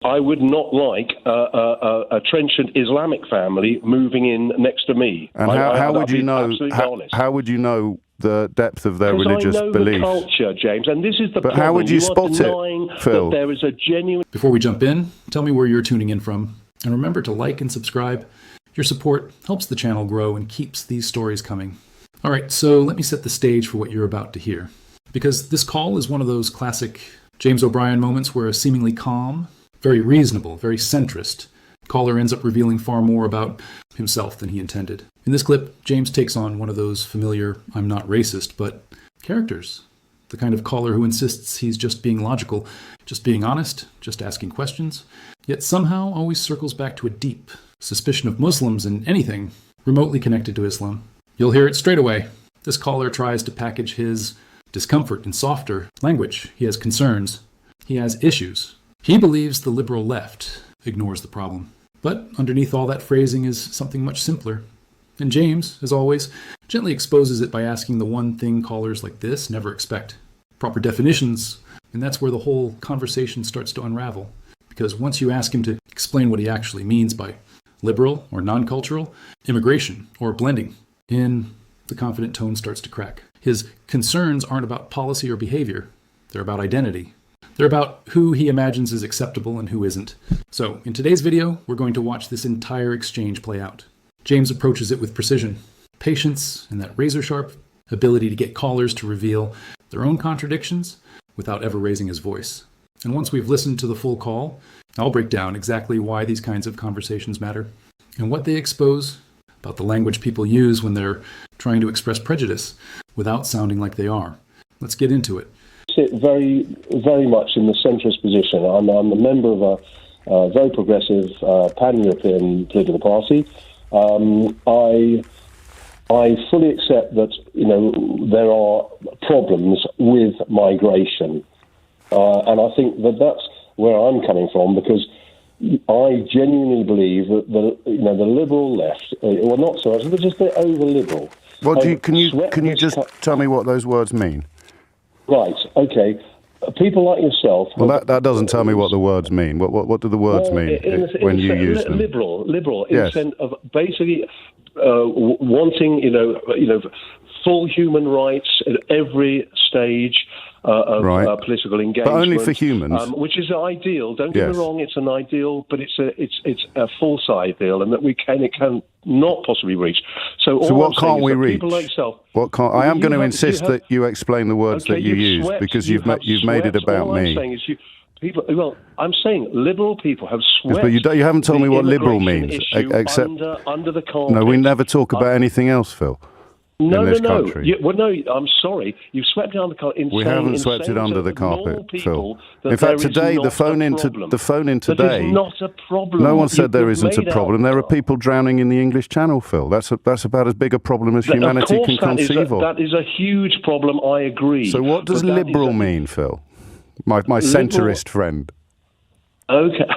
I would not like a trenchant Islamic family moving in next to me. And how would you know? How would you know the depth of their religious beliefs? I know the culture, James, and this is the problem. But how would you spot it, Phil? There is a genuine. Before we jump in, tell me where you're tuning in from, and remember to like and subscribe. Your support helps the channel grow and keeps these stories coming. All right, so let me set the stage for what you're about to hear, because this call is one of those classic James O'Brien moments where a seemingly calm, very reasonable, very centrist caller ends up revealing far more about himself than he intended. In this clip, James takes on one of those familiar "I'm not racist," but characters. The kind of caller who insists he's just being logical, just being honest, just asking questions, yet somehow always circles back to a deep suspicion of Muslims and anything remotely connected to Islam. You'll hear it straight away. This caller tries to package his discomfort in softer language. He has concerns. He has issues. He believes the liberal left ignores the problem. But underneath all that phrasing is something much simpler. And James, as always, gently exposes it by asking the one thing callers like this never expect: proper definitions. And that's where the whole conversation starts to unravel. Because once you ask him to explain what he actually means by liberal or non-cultural, immigration or blending, the confident tone starts to crack. His concerns aren't about policy or behavior. They're about identity. They're about who he imagines is acceptable and who isn't. So, in today's video, we're going to watch this entire exchange play out. James approaches it with precision, patience, and that razor-sharp ability to get callers to reveal their own contradictions without ever raising his voice. And once we've listened to the full call, I'll break down exactly why these kinds of conversations matter and what they expose about the language people use when they're trying to express prejudice without sounding like they are. Let's get into it. Sit very, very much in the centrist position. I'm a member of a very progressive pan-European political party. I fully accept that there are problems with migration, and I think that that's where I'm coming from, because I genuinely believe that the liberal left, well, not so much, but just the over-liberal. Well, can you just tell me what those words mean? Right, okay. People like yourself... Well, that doesn't tell me what the words mean. What do the words mean when you use them? Liberal, in yes. the sense of basically wanting, full human rights at every stage of political engagement. But only for humans. Which is ideal. Don't get me wrong, it's an ideal, but it's a false ideal, and that it can not possibly reach. So what can't we reach? People like yourself, I am going to insist that you explain the words that you use, because you've made it about me. I'm saying liberal people have swept. Yes, but you haven't told me what liberal means, except under the carpet. No, we never talk about anything else, Phil. No. I'm sorry. You've swept it under the carpet. We haven't swept it under the carpet, Phil. In fact, today the phone in today. There's not a problem. No one said there isn't a problem. There are people drowning in the English Channel, Phil. That's about as big a problem as humanity can conceive of. That is a huge problem. I agree. So what does liberal mean, Phil? My centrist friend. Okay.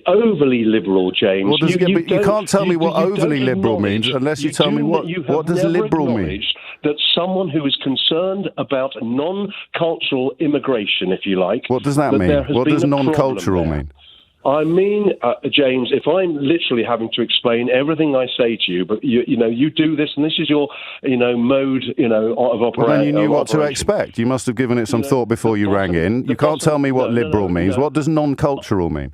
Overly liberal, James. Well, you can't tell me what overly liberal means unless you tell me what does liberal mean. That someone who is concerned about non-cultural immigration, if you like. What does that mean? What does non-cultural mean? I mean, James, if I'm literally having to explain everything I say to you, but you do this, and this is your mode of operation. Well, then you knew what to expect. You must have given it some thought before you rang in. You can't tell me what liberal means. What does non-cultural mean?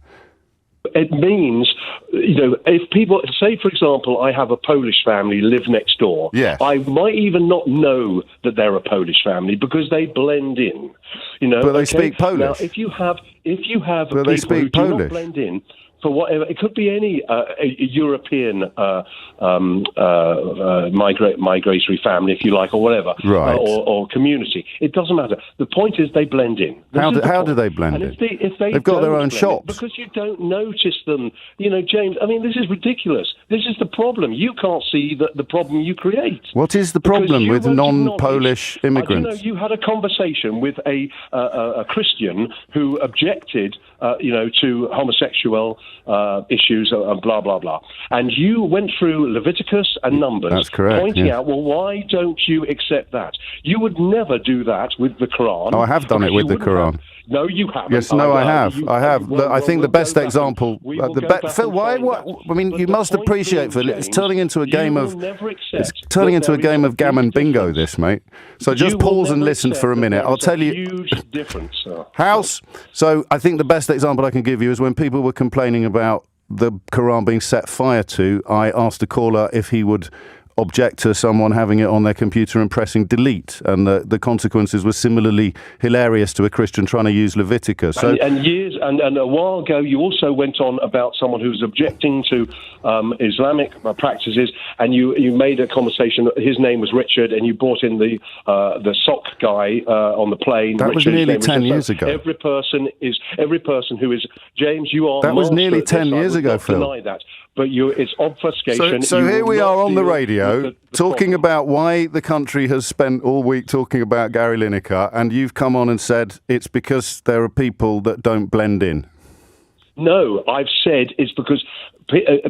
It means, if people, say, for example, I have a Polish family live next door. Yes. I might even not know that they're a Polish family because they blend in. But they speak Polish. Now, if you have but people who do not blend in, for whatever, it could be any European migratory family, if you like, or whatever, right. or community. It doesn't matter. The point is they blend in. How do they blend in? If they've got their own shops. Because you don't notice them. James, I mean, this is ridiculous. This is the problem. You can't see the problem you create. What is the problem with non-Polish immigrants? You had a conversation with a Christian who objected, to homosexual issues and blah, blah, blah. And you went through Leviticus and Numbers. That's correct, pointing out, well, why don't you accept that? You would never do that with the Quran. Oh, I have done it with the Quran. No, you haven't. Yes, no, I have. I have. I think the best example. Phil, why? I mean, you must appreciate, Phil. It's turning into a game of. It's turning into a game of gammon bingo, this, mate. So just pause and listen for a minute. I'll tell you. Huge difference, House. So I think the best example I can give you is when people were complaining about the Quran being set fire to. I asked a caller if he would object to someone having it on their computer and pressing delete, and the consequences were similarly hilarious to a Christian trying to use Leviticus. So, and a while ago, you also went on about someone who was objecting to Islamic practices, and you made a conversation. His name was Richard, and you brought in the sock guy on the plane. That was nearly 10 years ago. Every person who is James. You are. That was nearly 10 years ago, Phil. Deny that. But it's obfuscation. So here we are on the radio talking about why the country has spent all week talking about Gary Lineker, and you've come on and said it's because there are people that don't blend in. No, I've said it's because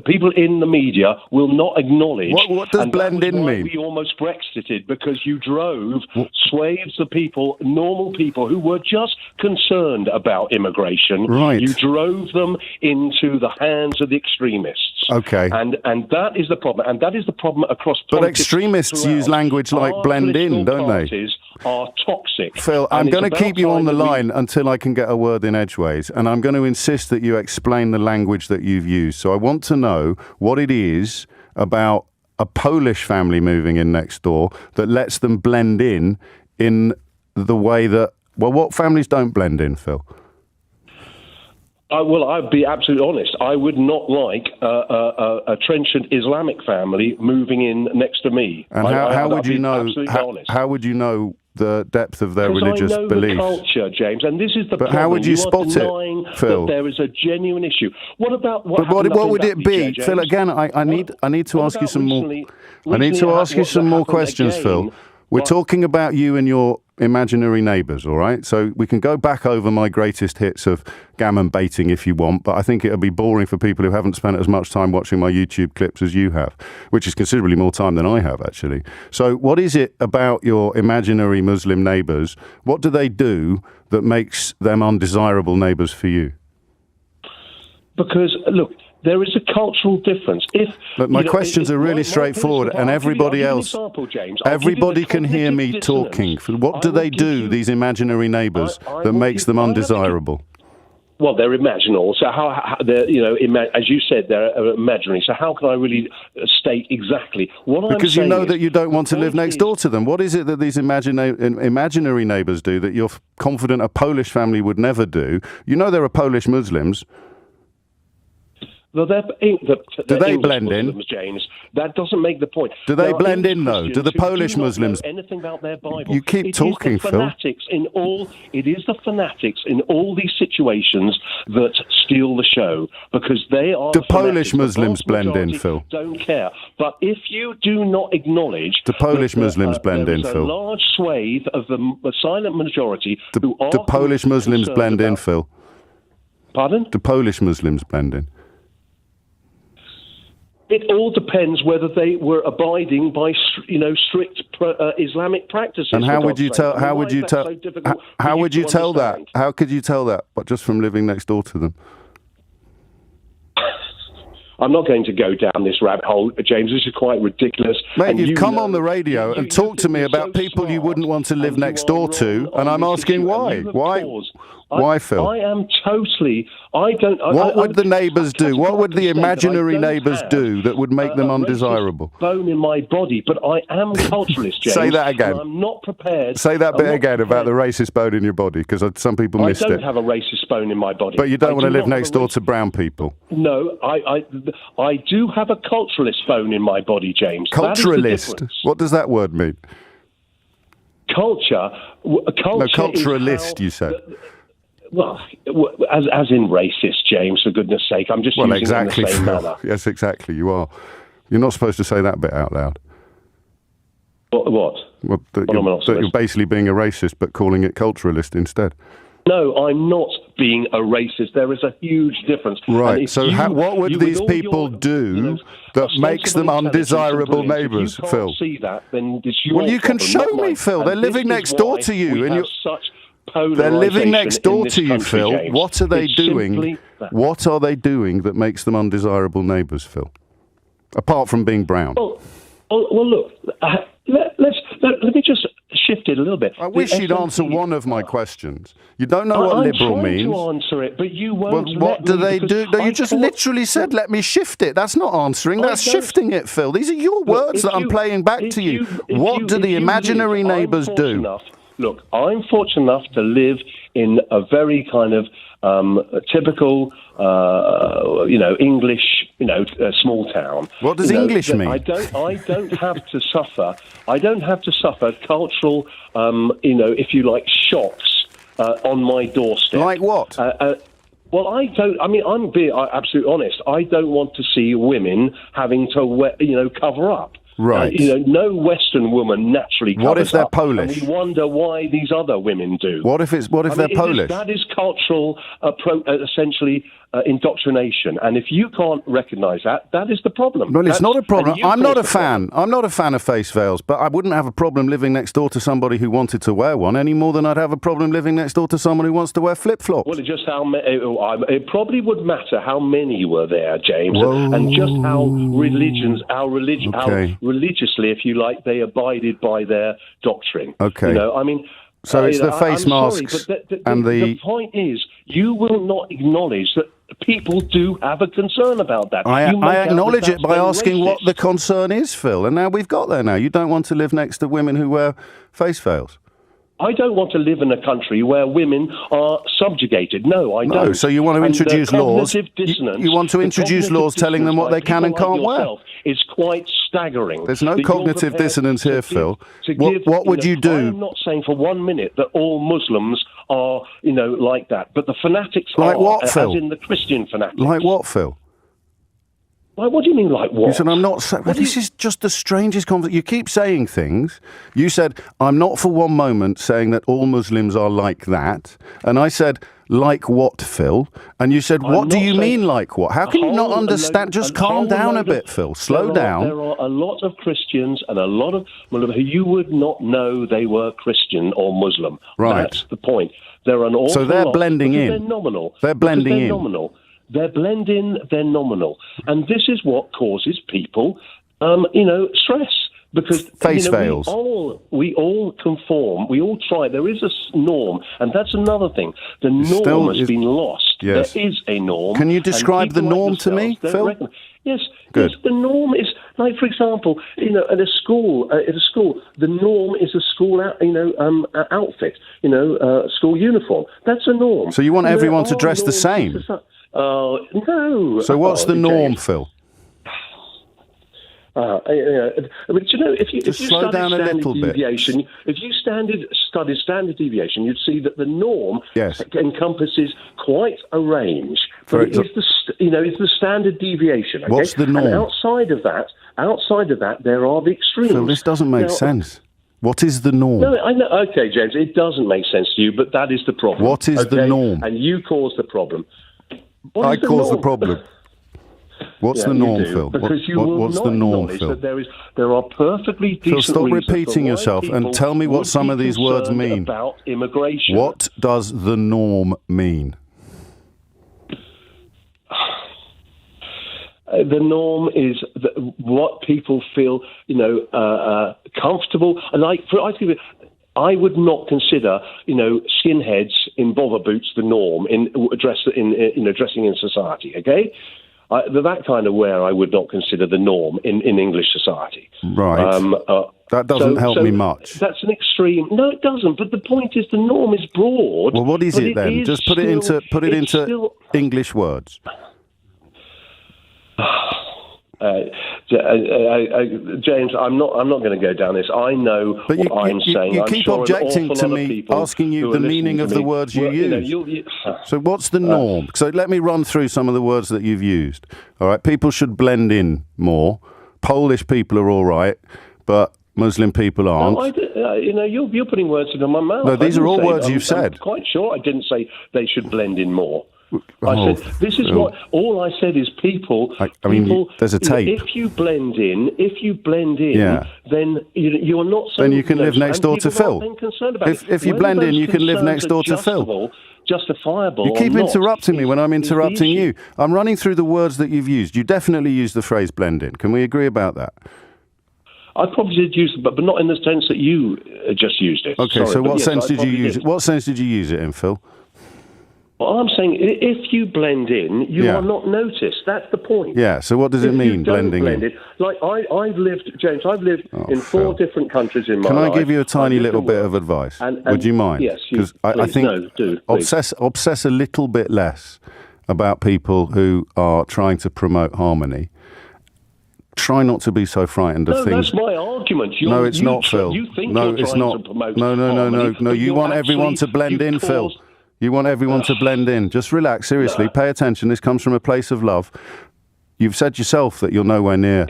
people in the media will not acknowledge. What does blend in mean? We almost Brexited because you drove swathes of people, normal people who were just concerned about immigration. Right. You drove them into the hands of the extremists. Okay. And that is the problem. And that is the problem across politics. But extremists use language like blend in, don't they? Are toxic. Phil, I'm going to keep you on the line until I can get a word in edgeways, and I'm going to insist that you explain the language that you've used. So I want to know what it is about a Polish family moving in next door that lets them blend in the way that, well, what families don't blend in, Phil? Well, I'd be absolutely honest. I would not like a trenchant Islamic family moving in next to me. And how would you know? How would you know the depth of their religious beliefs? Because I know the culture, James, and this is the problem. But how would you spot it, Phil? That there is a genuine issue. What about what would it be, Phil? Again, I need to ask you some more. I need to ask you some more questions, Phil. We're talking about you and your imaginary neighbours, all right? So we can go back over my greatest hits of gammon baiting if you want, but I think it'll be boring for people who haven't spent as much time watching my YouTube clips as you have, which is considerably more time than I have, actually. So what is it about your imaginary Muslim neighbours? What do they do that makes them undesirable neighbours for you? Because, look, there is a cultural difference. Look, my questions are really straightforward, and everybody else, everybody can hear me talking. What do they do, these imaginary neighbours, that makes them undesirable? Well, they're imaginal. So how they're, as you said, they're imaginary. So how can I really state exactly what I'm saying? Because you know that you don't want to live next door to them. What is it that these imaginary neighbours do that you're confident a Polish family would never do? You know there are Polish Muslims. Well, do they blend in, James? That doesn't make the point. Do they blend in, though? Do the Polish Muslims? Anything about their Bible? You keep talking, Phil. It is the fanatics in all these situations that steal the show because they are. Do Polish Muslims blend in, Phil? Don't care. But if you do not acknowledge, do Polish Muslims blend in, Phil? A large swathe of the silent majority who are. Do Polish Muslims blend in, Phil? Pardon? Do Polish Muslims blend in? It all depends whether they were abiding by, strict Islamic practices. And how would you tell? How would you tell? How would you tell that? How could you tell that? But just from living next door to them. I'm not going to go down this rabbit hole, James. This is quite ridiculous. Mate, you've come on the radio and talked to me about people you wouldn't want to live next door to, and I'm asking why. Why, Phil? I am totally. I don't. What would the neighbours do? What would the imaginary neighbours do that would make them undesirable? Bone in my body, but I am culturalist, James. Say that again. I'm not prepared. Say that bit again about the racist bone in your body, because some people missed it. I don't have a racist bone in my body. But you don't want to live next door to brown people. No, I do have a culturalist bone in my body, James. Culturalist? What does that word mean? Culture. No, culturalist, you said. Well, as in racist, James, for goodness sake. I'm just using exactly, it in the same manner. Yes, exactly, you are. You're not supposed to say that bit out loud. What? Well, that you're basically being a racist, but calling it culturalist instead. No, I'm not being a racist. There is a huge difference. Right, so what would these people do that makes them undesirable neighbours, Phil? See that, then well, you can show me, Phil. They're living next door to you. And such polarisation. They're living next door in this to you, country, Phil. James. What are they It's doing? simply that. What are they doing that makes them undesirable neighbours, Phil? Apart from being brown. Well, look. Let me just shift it a little bit. I wish you'd answer one of my questions. You don't know what liberal means. I'm trying to answer it, but you won't. Well, what do they do? No, you just literally said, let me shift it. That's not answering. That's shifting it, Phil. These are your words that I'm playing back to you. What do the imaginary neighbours do? Look, I'm fortunate enough to live in a very kind of typical, English, small town. What does English mean? I don't have to suffer. I don't have to suffer cultural, if you like, shocks on my doorstep. Like what? Well, I don't. I mean, I'm being absolutely honest. I don't want to see women having to, cover up. Right. No Western woman naturally covers up. What if they're Polish? And we wonder why these other women do. What if they're Polish? That is cultural, essentially, indoctrination. And if you can't recognise that, that is the problem. Well, it's not a problem. I'm not a fan. I'm not a fan of face veils, but I wouldn't have a problem living next door to somebody who wanted to wear one any more than I'd have a problem living next door to someone who wants to wear flip-flops. Well, it probably would matter how many were there, James, and just how religiously, if you like, they abided by their doctrine. Okay. So it's the face masks and the point is, you will not acknowledge that people do have a concern about that. I acknowledge it by asking what the concern is, Phil, and now we've got there now. You don't want to live next to women who wear face veils. I don't want to live in a country where women are subjugated. No, I don't. So you want to introduce laws. You want to introduce laws telling them what they can and can't wear. It's quite staggering. There's no cognitive dissonance here, Phil. What would you do? I'm not saying for 1 minute that all Muslims are, like that, but the fanatics like are, what, Phil? as in the Christian fanatics. Like what, Phil? Like, what do you mean, like what? You said, I'm not... this is just the strangest conversation. You keep saying things. You said, I'm not for one moment saying that all Muslims are like that. And I said, like what, Phil? And you said, what do you mean, like what? How can you not understand? Just calm down a bit, Phil. Slow down. There are a lot of Christians and a lot of Muslims who you would not know they were Christian or Muslim. Right. That's the point. There are an awful lot. So they're blending in. They're nominal. They're blending in. Nominal. They're blending, they're nominal. And this is what causes people, stress. Because face veils. We all conform. We all try. There is a norm. And that's another thing. The norm has been lost. Yes. There is a norm. Can you describe the norm to me, Phil? Yes. Good. Yes, the norm is, like, for example, at a school, the norm is a school, outfit, school uniform. That's a norm. So you want everyone to dress the same? No. So what's the norm, Phil? But if you slow down a little bit. If you studied standard deviation, you'd see that the norm encompasses quite a range. But it's the standard deviation. Okay? What's the norm? And outside of that, there are the extremes. Phil, this doesn't make sense. What is the norm? No, I know. Okay, James, it doesn't make sense to you, but that is the problem. What is the norm? And you caused the problem. I caused the problem. What's the norm, Phil? Because What's the norm, Phil? There are perfectly decent Phil, stop reasons repeating yourself and tell me what some of these words mean. About immigration. What does the norm mean? The norm is what people feel, comfortable. I would not consider, skinheads in bother boots the norm in dressing in society. Okay, that kind of wear I would not consider the norm in English society. Right. That doesn't help me much. That's an extreme. No, it doesn't. But the point is, the norm is broad. Well, what is it then? Just put it into English words. James, I'm not going to go down this. I know what I'm saying. You keep objecting to me, asking you the meaning of the words you use. So what's the norm? So let me run through some of the words that you've used. All right, people should blend in more. Polish people are all right, but Muslim people aren't. You're putting words into my mouth. No, these are all words you've said. I'm quite sure I didn't say they should blend in more. I said, this is what, all I said is people, there's a tape. If you blend in, then you're not so... Then you can live next door to Phil. If you blend in, you can live next door to Phil. Justifiable. You keep interrupting me when I'm interrupting you. I'm running through the words that you've used. You definitely used the phrase blend in. Can we agree about that? I probably did use it, but not in the sense that you just used it. Okay, so what sense did you use it? What sense did you use it in, Phil? Well, I'm saying if you blend in, you are not noticed. That's the point. Yeah, so what does it mean, blending in? Like, I've lived, James, in 4 different countries in my life. Can I give you a tiny little bit of advice? Would you mind? Yes. Because I think obsess a little bit less about people who are trying to promote harmony. Try not to be so frightened of things. That's my argument. No, it's not, Phil. You think no, you're it's trying not. to promote No. harmony, You want everyone to blend in, Phil. You want everyone to blend in. Just relax. Seriously, pay attention. This comes from a place of love. You've said yourself that you're nowhere near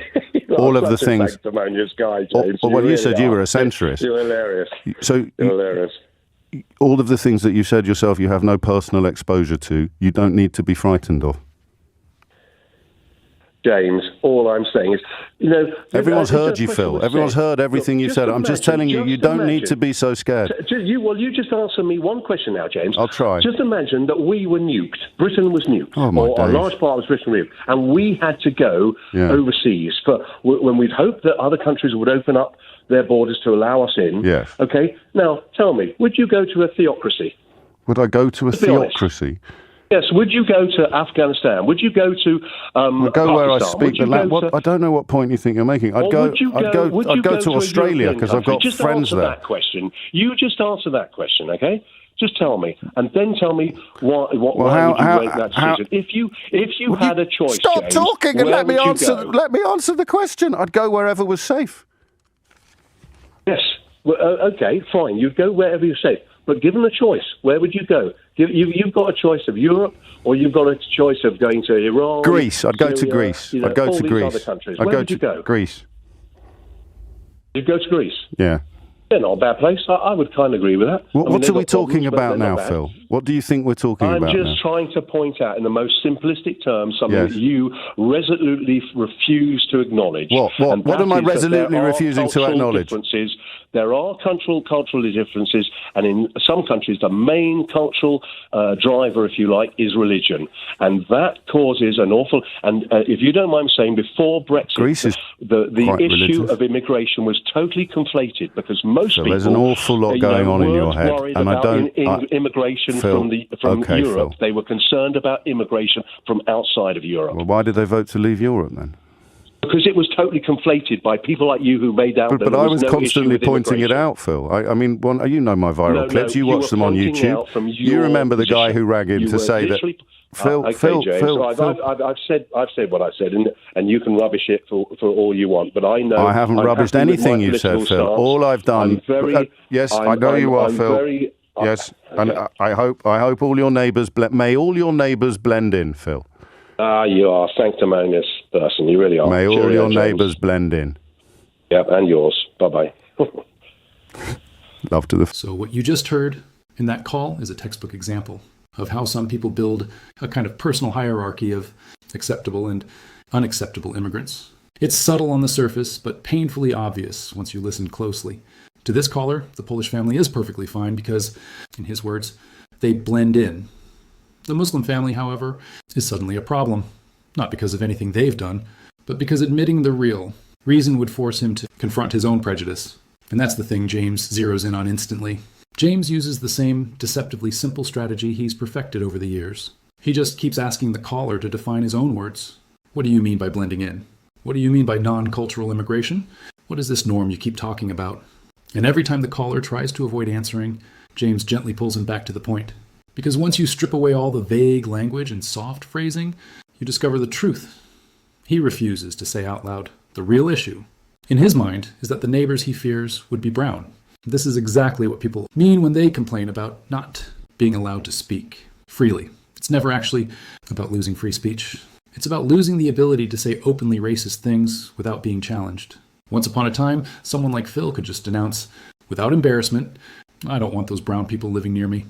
all of the things. Sanctimonious guy, James. Well, you said you were a centrist. You're hilarious. So you're hilarious. All of the things that you said yourself you have no personal exposure to, you don't need to be frightened of. James, all I'm saying is, everyone's heard you, Phil. Everyone's heard everything you've said. I'm just telling you, you don't need to be so scared. You just answer me one question now, James. I'll try. Just imagine that we were nuked. Britain was nuked. Oh, my days. A large part was Britain nuked. And we had to go overseas when we'd hoped that other countries would open up their borders to allow us in. Yes. Okay? Now, tell me, would you go to a theocracy? Would I go to a theocracy? Yes, would you go to Afghanistan? Would you go to I'd go where I speak the language. I don't know what point you think you're making. I'd go to Australia because I've got friends there. That question. You just answer that question, okay? Just tell me, and then tell me why would you make that decision? If you had a choice, stop James, talking and let me answer. Let me answer the question. I'd go wherever was safe. Yes. Well, okay, fine. You'd go wherever you're safe. But given a choice, where would you go? You've got a choice of Europe, or you've got a choice of going to Iran. Greece. I'd go to Greece. I'd go to Greece. Other countries. I'd where go would you to go? Greece. You'd go to Greece? Yeah. They're not a bad place. I would kind of agree with that. What are we talking about now, Phil? What do you think we're talking about now? I'm just trying to point out in the most simplistic terms something that you resolutely refuse to acknowledge. What am I resolutely refusing to acknowledge? There are cultural differences, and in some countries, the main cultural driver, if you like, is religion. And that causes an awful... And if you don't mind saying, before Brexit, the issue of immigration was totally conflated because most people... There's an awful lot going on in your head. And I don't... immigration from Europe. Phil. They were concerned about immigration from outside of Europe. Well, why did they vote to leave Europe then? Because it was totally conflated by people like you who made out that but there I was was constantly pointing it out, Phil. I mean, you know my viral clips. You watch them on YouTube. You remember the guy who rang in to say that... Phil, I've said what I said, and you can rubbish it for all you want. But I know I haven't rubbished anything you've said, Phil. All I've done. Yes, I know you are, Phil. Yes, and I hope all your neighbours may all your neighbours blend in, Phil. You are a sanctimonious person. You really are. May all your neighbours blend in. Yep, and yours. Bye-bye. Love to the... So what you just heard in that call is a textbook example of how some people build a kind of personal hierarchy of acceptable and unacceptable immigrants. It's subtle on the surface, but painfully obvious once you listen closely. To this caller, the Polish family is perfectly fine because, in his words, they blend in. The Muslim family, however, is suddenly a problem. Not because of anything they've done, but because admitting the real reason would force him to confront his own prejudice. And that's the thing James zeroes in on instantly. James uses the same deceptively simple strategy he's perfected over the years. He just keeps asking the caller to define his own words. What do you mean by blending in? What do you mean by non-cultural immigration? What is this norm you keep talking about? And every time the caller tries to avoid answering, James gently pulls him back to the point. Because once you strip away all the vague language and soft phrasing, you discover the truth. He refuses to say out loud, the real issue, in his mind, is that the neighbors he fears would be brown. This is exactly what people mean when they complain about not being allowed to speak freely. It's never actually about losing free speech. It's about losing the ability to say openly racist things without being challenged. Once upon a time, someone like Phil could just denounce, without embarrassment, I don't want those brown people living near me.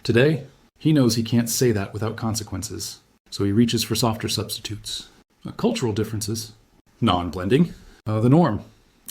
Today, He knows he can't say that without consequences, so he reaches for softer substitutes. Cultural differences. Non-blending. The norm.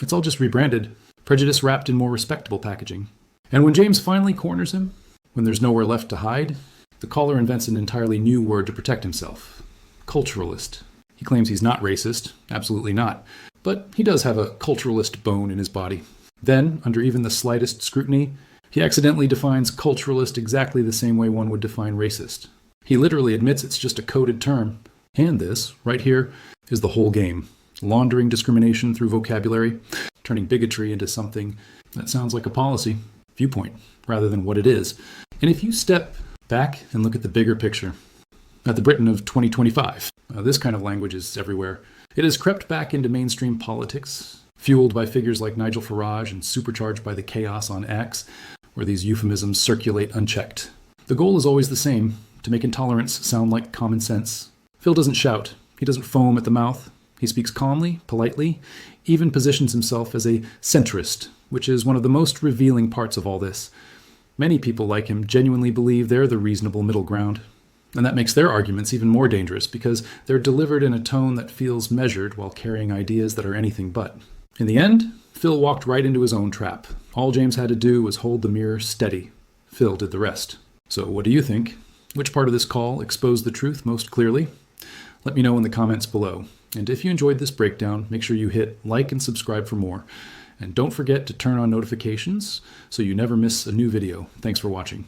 It's all just rebranded. Prejudice wrapped in more respectable packaging. And when James finally corners him, when there's nowhere left to hide, the caller invents an entirely new word to protect himself. Culturalist. He claims he's not racist. Absolutely not. But he does have a culturalist bone in his body. Then, under even the slightest scrutiny, he accidentally defines culturalist exactly the same way one would define racist. He literally admits it's just a coded term. And this, right here, is the whole game. Laundering discrimination through vocabulary, turning bigotry into something that sounds like a policy, viewpoint, rather than what it is. And if you step back and look at the bigger picture, at the Britain of 2025, this kind of language is everywhere. It has crept back into mainstream politics, fueled by figures like Nigel Farage and supercharged by the chaos on X, where these euphemisms circulate unchecked. The goal is always the same, to make intolerance sound like common sense. Phil doesn't shout. He doesn't foam at the mouth. He speaks calmly, politely, even positions himself as a centrist, which is one of the most revealing parts of all this. Many people like him genuinely believe they're the reasonable middle ground. And that makes their arguments even more dangerous because they're delivered in a tone that feels measured while carrying ideas that are anything but. In the end, Phil walked right into his own trap. All James had to do was hold the mirror steady. Phil did the rest. So what do you think? Which part of this call exposed the truth most clearly? Let me know in the comments below. And if you enjoyed this breakdown, make sure you hit like and subscribe for more. And don't forget to turn on notifications so you never miss a new video. Thanks for watching.